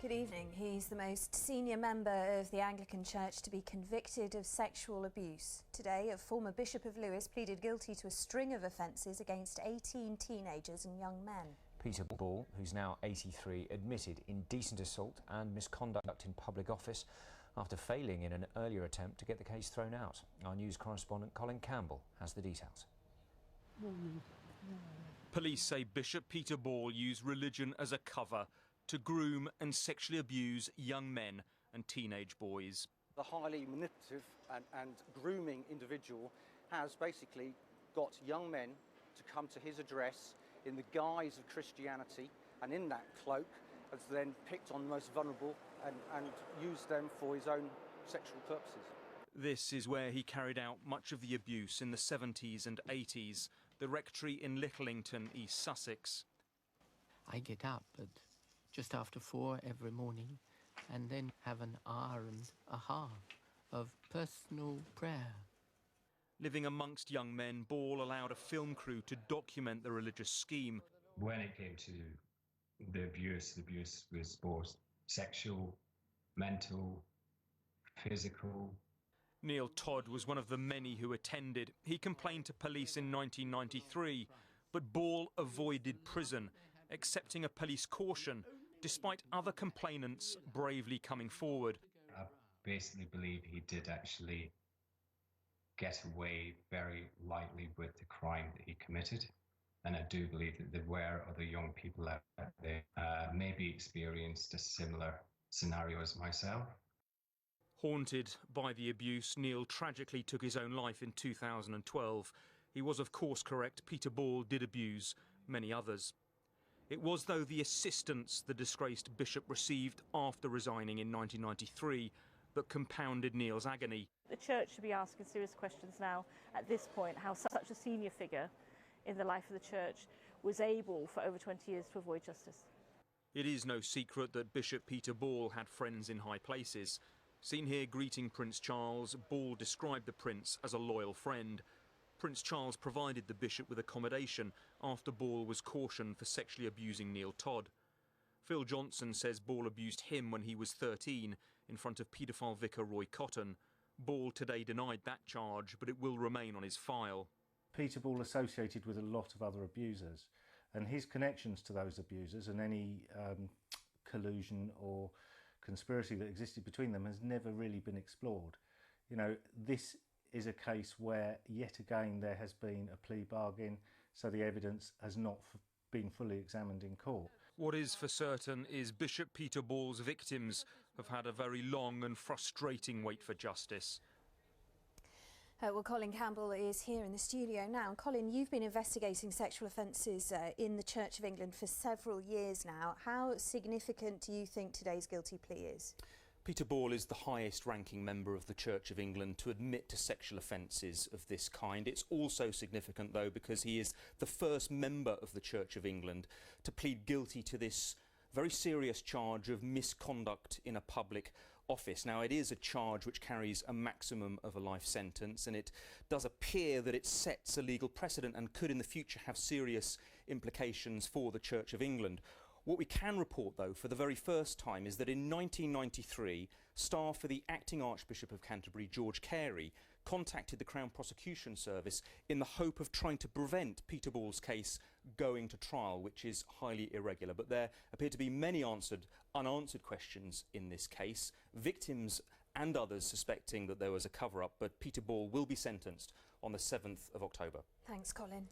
Good evening. He's the most senior member of the Anglican Church to be convicted of sexual abuse. Today, a former Bishop of Lewes pleaded guilty to a string of offences against 18 teenagers and young men. Peter Ball, who's now 83, admitted indecent assault and misconduct in public office after failing in an earlier attempt to get the case thrown out. Our news correspondent Colin Campbell has the details. Police say Bishop Peter Ball used religion as a cover to groom and sexually abuse young men and teenage boys. The highly manipulative and grooming individual has basically got young men to come to his address in the guise of Christianity, and in that cloak has then picked on the most vulnerable and used them for his own sexual purposes. This is where he carried out much of the abuse in the 70s and 80s, the rectory in Littlington, East Sussex. I get up at just after 4 every morning and then have an hour and a half of personal prayer. Living amongst young men, Ball allowed a film crew to document the religious scheme. When it came to the abuse was both sexual, mental, physical. Neil Todd was one of the many who attended. He complained to police in 1993, but Ball avoided prison, accepting a police caution, despite other complainants bravely coming forward. I basically believe he did actually get away very lightly with the crime that he committed. And I do believe that there were other young people out there maybe experienced a similar scenario as myself. Haunted by the abuse, Neil tragically took his own life in 2012. He was, of course, correct. Peter Ball did abuse many others. It was, though, the assistance the disgraced bishop received after resigning in 1993 that compounded Neil's agony. The church should be asking serious questions now at this point, how such a senior figure in the life of the church was able for over 20 years to avoid justice. It is no secret that Bishop Peter Ball had friends in high places. Seen here greeting Prince Charles, Ball described the Prince as a loyal friend. Prince Charles provided the bishop with accommodation after Ball was cautioned for sexually abusing Neil Todd. Phil Johnson says Ball abused him when he was 13 in front of paedophile vicar Roy Cotton. Ball today denied that charge, but it will remain on his file. Peter Ball associated with a lot of other abusers, and his connections to those abusers and any collusion or conspiracy that existed between them has never really been explored. You know, this is a case where yet again there has been a plea bargain, so the evidence has not been fully examined in court. What is for certain is Bishop Peter Ball's victims have had a very long and frustrating wait for justice. Well, Colin Campbell is here in the studio now. Colin, you've been investigating sexual offences in the Church of England for several years now. How significant do you think today's guilty plea is? Peter Ball is the highest ranking member of the Church of England to admit to sexual offences of this kind. It's also significant, though, because he is the first member of the Church of England to plead guilty to this very serious charge of misconduct in a public office. Now, it is a charge which carries a maximum of a life sentence, and it does appear that it sets a legal precedent and could in the future have serious implications for the Church of England. What we can report, though, for the very first time is that in 1993, staff for the acting Archbishop of Canterbury, George Carey, contacted the Crown Prosecution Service in the hope of trying to prevent Peter Ball's case going to trial, which is highly irregular. But there appear to be many unanswered questions in this case, victims and others suspecting that there was a cover-up, but Peter Ball will be sentenced on the 7th of October. Thanks, Colin.